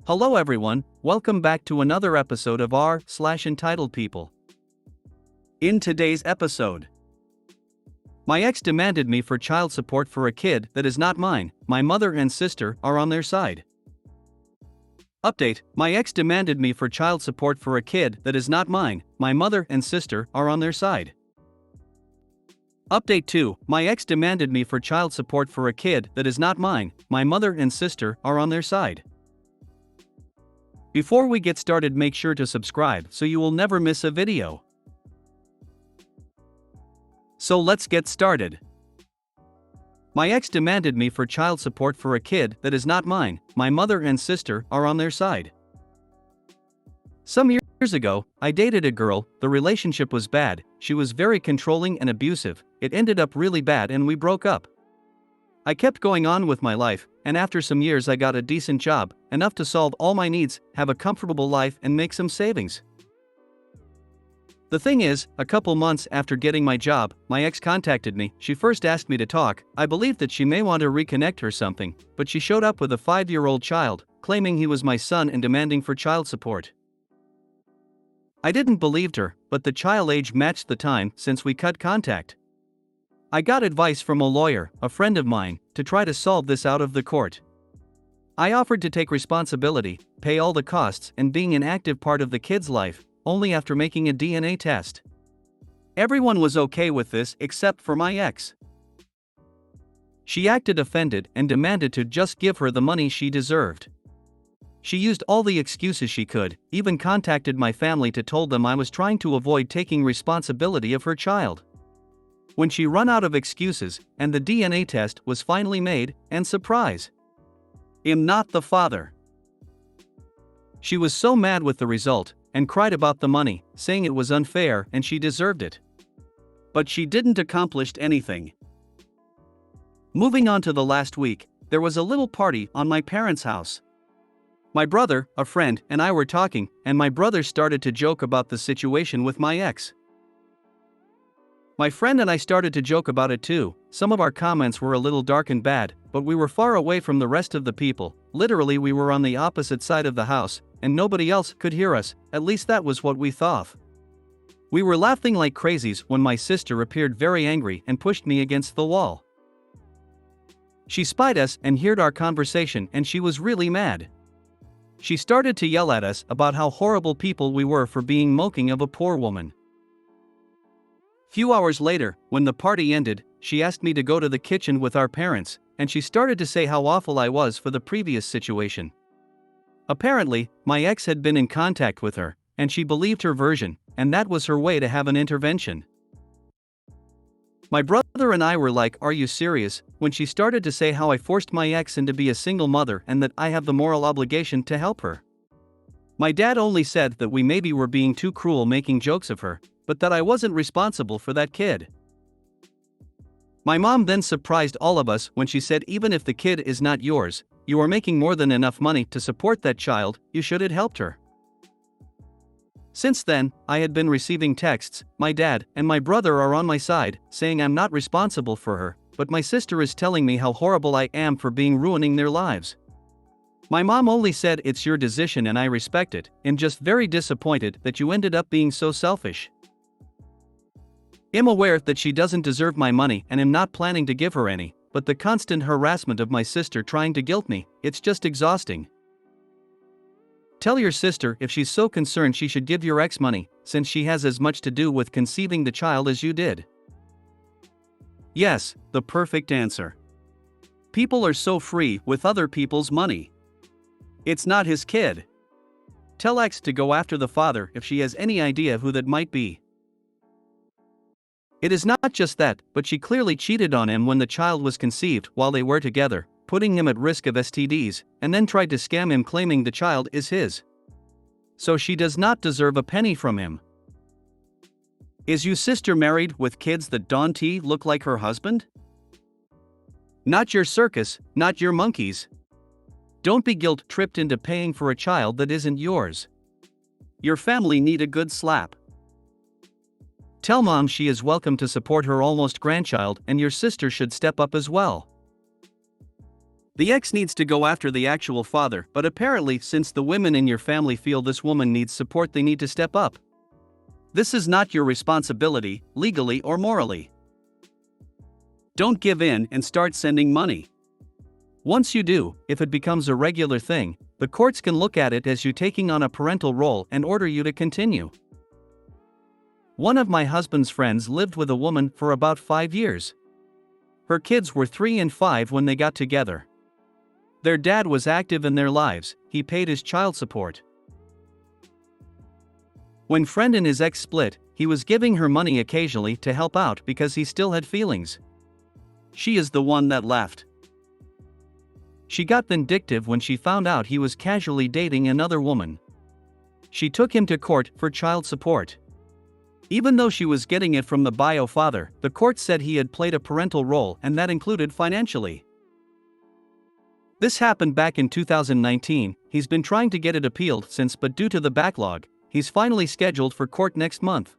Hello everyone, welcome back to another episode of r/entitled people. In today's episode, my ex demanded me for child support for a kid that is not mine. My mother and sister are on their side. Update: my ex demanded me for child support for a kid that is not mine. My mother and sister are on their side. Update 2: my ex demanded me for child support for a kid that is not mine. My mother and sister are on their side. Before we get started, make sure to subscribe so you will never miss a video. So let's get started. My ex demanded me for child support for a kid that is not mine. My mother and sister are on their side. Some years ago, I dated a girl. The relationship was bad. She was very controlling and abusive. It ended up really bad and we broke up. I kept going on with my life, and after some years I got a decent job, enough to solve all my needs, have a comfortable life and make some savings. The thing is, a couple months after getting my job, my ex contacted me. She first asked me to talk. I believed that she may want to reconnect or something, but she showed up with a 5-year-old child, claiming he was my son and demanding for child support. I didn't believe her, but the child age matched the time since we cut contact. I got advice from a lawyer, a friend of mine, to try to solve this out of the court. I offered to take responsibility, pay all the costs, and being an active part of the kid's life, only after making a DNA test. Everyone was okay with this except for my ex. She acted offended and demanded to just give her the money she deserved. She used all the excuses she could, even contacted my family to tell them I was trying to avoid taking responsibility of her child. When she ran out of excuses, and the DNA test was finally made, and surprise! I'm not the father. She was so mad with the result, and cried about the money, saying it was unfair and she deserved it. But she didn't accomplish anything. Moving on to the last week, there was a little party on my parents' house. My brother, a friend, and I were talking, and my brother started to joke about the situation with my ex. My friend and I started to joke about it too. Some of our comments were a little dark and bad, but we were far away from the rest of the people. Literally, we were on the opposite side of the house, and nobody else could hear us, at least that was what we thought. We were laughing like crazies when my sister appeared very angry and pushed me against the wall. She spied us and heard our conversation and she was really mad. She started to yell at us about how horrible people we were for being mocking of a poor woman. Few hours later, when the party ended, she asked me to go to the kitchen with our parents, and she started to say how awful I was for the previous situation. Apparently, my ex had been in contact with her, and she believed her version, and that was her way to have an intervention. My brother and I were like, "Are you serious?" when she started to say how I forced my ex into be a single mother and that I have the moral obligation to help her. My dad only said that we maybe were being too cruel making jokes of her, but that I wasn't responsible for that kid. My mom then surprised all of us when she said, "Even if the kid is not yours, you are making more than enough money to support that child, you should have helped her." Since then, I had been receiving texts. My dad and my brother are on my side, saying I'm not responsible for her, but my sister is telling me how horrible I am for ruining their lives. My mom only said it's your decision and I respect it, and just very disappointed that you ended up being so selfish. I'm aware that she doesn't deserve my money and am not planning to give her any, but the constant harassment of my sister trying to guilt me, it's just exhausting. Tell your sister if she's so concerned she should give your ex money, since she has as much to do with conceiving the child as you did. Yes, the perfect answer. People are so free with other people's money. It's not his kid. Tell ex to go after the father if she has any idea who that might be. It is not just that, but she clearly cheated on him when the child was conceived while they were together, putting him at risk of STDs, and then tried to scam him claiming the child is his. So she does not deserve a penny from him. Is your sister married with kids that don't look like her husband? Not your circus, not your monkeys. Don't be guilt-tripped into paying for a child that isn't yours. Your family need a good slap. Tell mom she is welcome to support her almost grandchild and your sister should step up as well. The ex needs to go after the actual father, but apparently, since the women in your family feel this woman needs support, they need to step up. This is not your responsibility, legally or morally. Don't give in and start sending money. Once you do, if it becomes a regular thing, the courts can look at it as you taking on a parental role and order you to continue. One of my husband's friends lived with a woman for about 5 years. Her kids were 3 and 5 when they got together. Their dad was active in their lives, he paid his child support. When friend and his ex split, he was giving her money occasionally to help out because he still had feelings. She is the one that left. She got vindictive when she found out he was casually dating another woman. She took him to court for child support. Even though she was getting it from the bio father, the court said he had played a parental role, and that included financially. This happened back in 2019, he's been trying to get it appealed since, but due to the backlog, he's finally scheduled for court next month.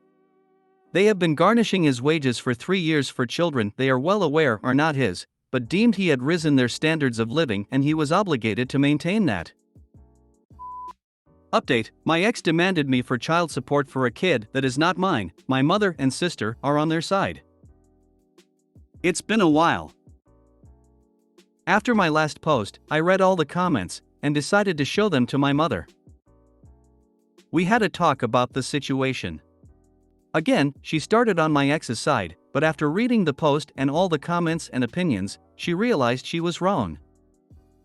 They have been garnishing his wages for 3 years for children they are well aware are not his, but deemed he had risen their standards of living and he was obligated to maintain that. Update: my ex demanded me for child support for a kid that is not mine. My mother and sister are on their side. It's been a while. After my last post, I read all the comments and decided to show them to my mother. We had a talk about the situation. Again, she started on my ex's side, but after reading the post and all the comments and opinions, she realized she was wrong.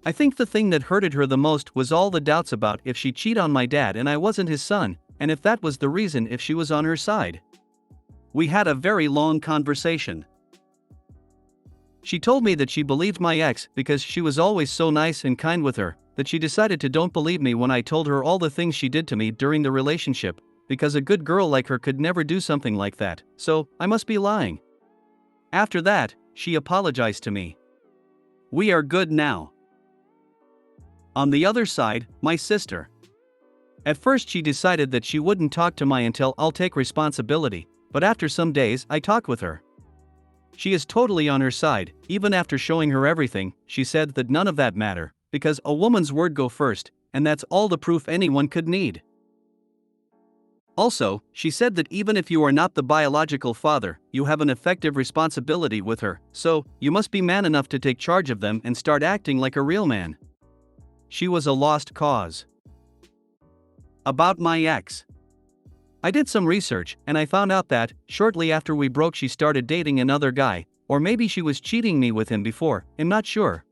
I think the thing that hurted her the most was all the doubts about if she cheated on my dad and I wasn't his son, and if that was the reason if she was on her side. We had a very long conversation. She told me that she believed my ex because she was always so nice and kind with her, that she decided to don't believe me when I told her all the things she did to me during the relationship, because a good girl like her could never do something like that, so I must be lying. After that, she apologized to me. We are good now. On the other side, my sister. At first she decided that she wouldn't talk to my until I'll take responsibility, but after some days I talked with her. She is totally on her side. Even after showing her everything, she said that none of that matter, because a woman's word go first, and that's all the proof anyone could need. Also, she said that even if you are not the biological father, you have an effective responsibility with her, so you must be man enough to take charge of them and start acting like a real man. She was a lost cause. About my ex. I did some research and I found out that, shortly after we broke, she started dating another guy, or maybe she was cheating me with him before, I'm not sure.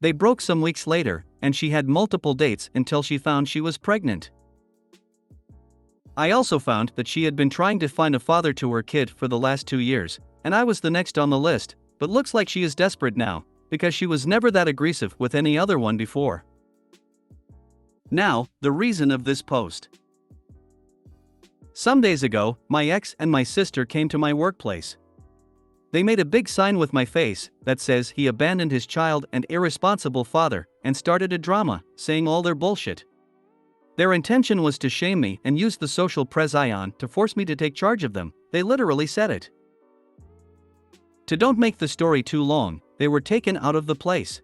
They broke some weeks later, and she had multiple dates until she found she was pregnant. I also found that she had been trying to find a father to her kid for the last 2 years, and I was the next on the list, but looks like she is desperate now, because she was never that aggressive with any other one before. Now, the reason of this post. Some days ago, my ex and my sister came to my workplace. They made a big sign with my face that says he abandoned his child and irresponsible father, and started a drama, saying all their bullshit. Their intention was to shame me and use the social pression to force me to take charge of them. They literally said it. To don't make the story too long, they were taken out of the place.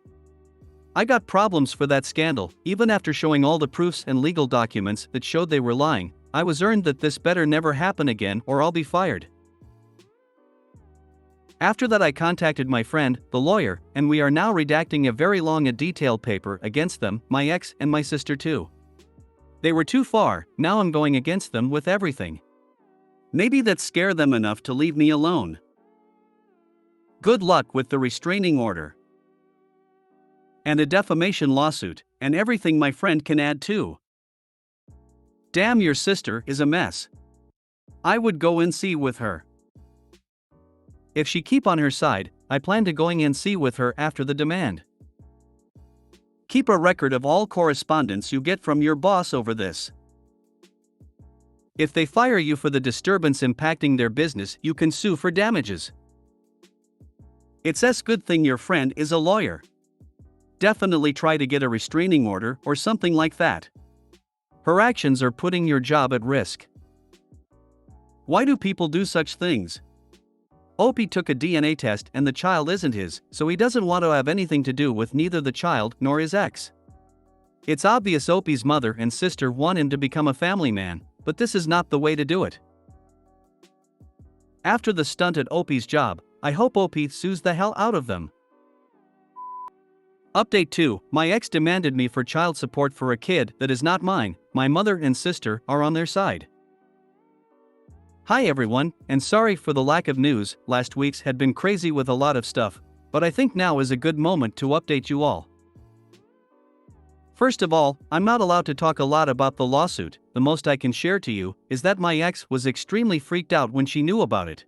I got problems for that scandal. Even after showing all the proofs and legal documents that showed they were lying, I was warned that this better never happen again or I'll be fired. After that I contacted my friend, the lawyer, and we are now redacting a very long and detailed paper against them, my ex and my sister too. They were too far, now I'm going against them with everything. Maybe that scare them enough to leave me alone. Good luck with the restraining order. And a defamation lawsuit, and everything my friend can add too. Damn, your sister is a mess. I would go and see with her. If she keep on her side, I plan to going and see with her after the demand. Keep a record of all correspondence you get from your boss over this. If they fire you for the disturbance impacting their business, you can sue for damages. It's a good thing your friend is a lawyer. Definitely try to get a restraining order or something like that. Her actions are putting your job at risk. Why do people do such things? Opie took a DNA test and the child isn't his, so he doesn't want to have anything to do with neither the child nor his ex. It's obvious Opie's mother and sister want him to become a family man, but this is not the way to do it. After the stunt at Opie's job, I hope Opie sues the hell out of them. Update 2. My ex demanded me for child support for a kid that is not mine. My mother and sister are on their side. Hi everyone, and sorry for the lack of news. Last week's had been crazy with a lot of stuff, but I think now is a good moment to update you all. First of all, I'm not allowed to talk a lot about the lawsuit. The most I can share to you is that my ex was extremely freaked out when she knew about it.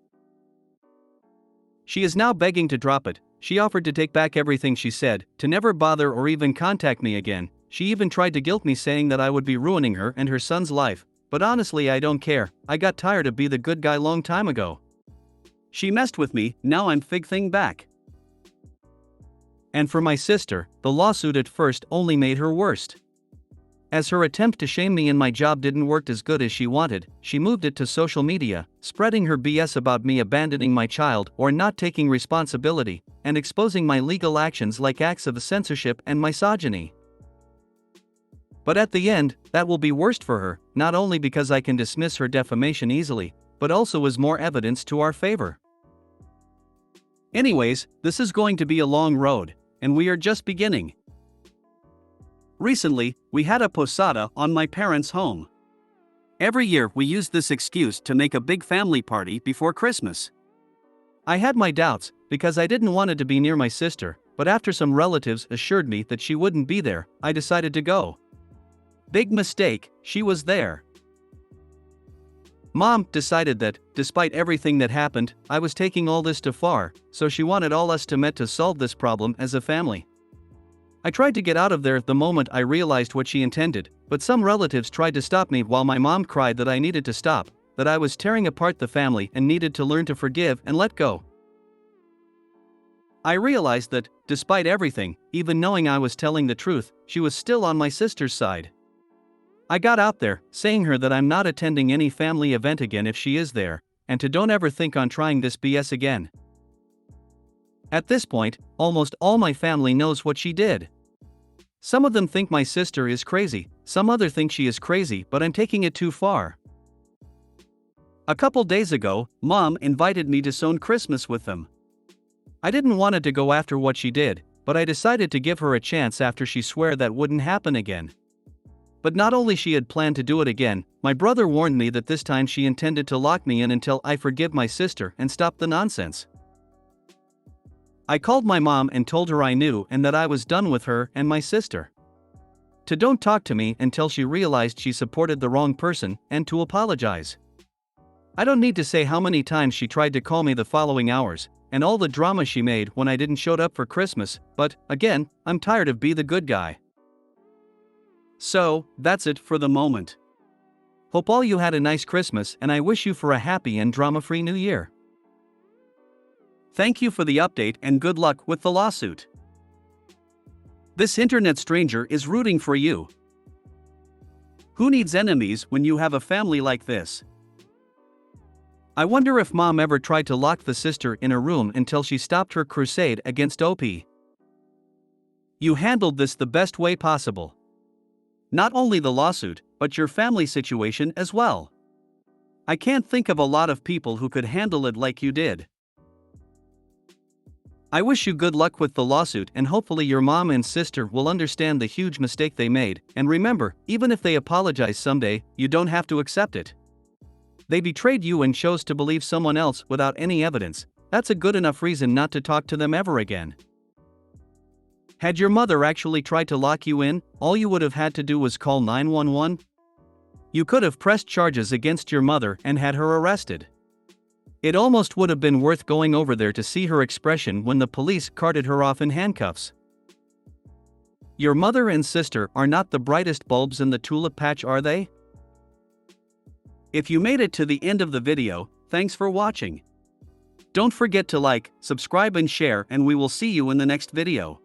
She is now begging to drop it. She offered to take back everything she said, to never bother or even contact me again. She even tried to guilt me, saying that I would be ruining her and her son's life, but honestly I don't care. I got tired of being the good guy long time ago. She messed with me, now I'm fig thing back. And for my sister, the lawsuit at first only made her worse. As her attempt to shame me in my job didn't work as good as she wanted, she moved it to social media, spreading her BS about me abandoning my child or not taking responsibility, and exposing my legal actions like acts of censorship and misogyny. But at the end, that will be worst for her, not only because I can dismiss her defamation easily, but also as more evidence to our favor. Anyways, this is going to be a long road, and we are just beginning. Recently, we had a posada on my parents' home. Every year we use this excuse to make a big family party before Christmas. I had my doubts, because I didn't want it to be near my sister, but after some relatives assured me that she wouldn't be there, I decided to go. Big mistake, she was there. Mom decided that, despite everything that happened, I was taking all this too far, so she wanted all us to meet to solve this problem as a family. I tried to get out of there the moment I realized what she intended, but some relatives tried to stop me while my mom cried that I needed to stop, that I was tearing apart the family and needed to learn to forgive and let go. I realized that, despite everything, even knowing I was telling the truth, she was still on my sister's side. I got out there, saying her that I'm not attending any family event again if she is there, and to don't ever think on trying this BS again. At this point, almost all my family knows what she did. Some of them think my sister is crazy, some other think she is crazy, but I'm taking it too far. A couple days ago, Mom invited me to spend Christmas with them. I didn't want it to go after what she did, but I decided to give her a chance after she swore that wouldn't happen again. But not only she had planned to do it again, my brother warned me that this time she intended to lock me in until I forgive my sister and stop the nonsense. I called my mom and told her I knew and that I was done with her and my sister. To don't talk to me until she realized she supported the wrong person, and to apologize. I don't need to say how many times she tried to call me the following hours, and all the drama she made when I didn't show up for Christmas, but, again, I'm tired of being the good guy. So, that's it for the moment. Hope all you had a nice Christmas, and I wish you for a happy and drama-free New Year. Thank you for the update and good luck with the lawsuit. This internet stranger is rooting for you. Who needs enemies when you have a family like this? I wonder if Mom ever tried to lock the sister in a room until she stopped her crusade against OP. You handled this the best way possible. Not only the lawsuit, but your family situation as well. I can't think of a lot of people who could handle it like you did. I wish you good luck with the lawsuit, and hopefully your mom and sister will understand the huge mistake they made, and remember, even if they apologize someday, you don't have to accept it. They betrayed you and chose to believe someone else without any evidence. That's a good enough reason not to talk to them ever again. Had your mother actually tried to lock you in, all you would have had to do was call 911. You could have pressed charges against your mother and had her arrested. It almost would have been worth going over there to see her expression when the police carted her off in handcuffs. Your mother and sister are not the brightest bulbs in the tulip patch, are they? If you made it to the end of the video, thanks for watching. Don't forget to like, subscribe and share, and we will see you in the next video.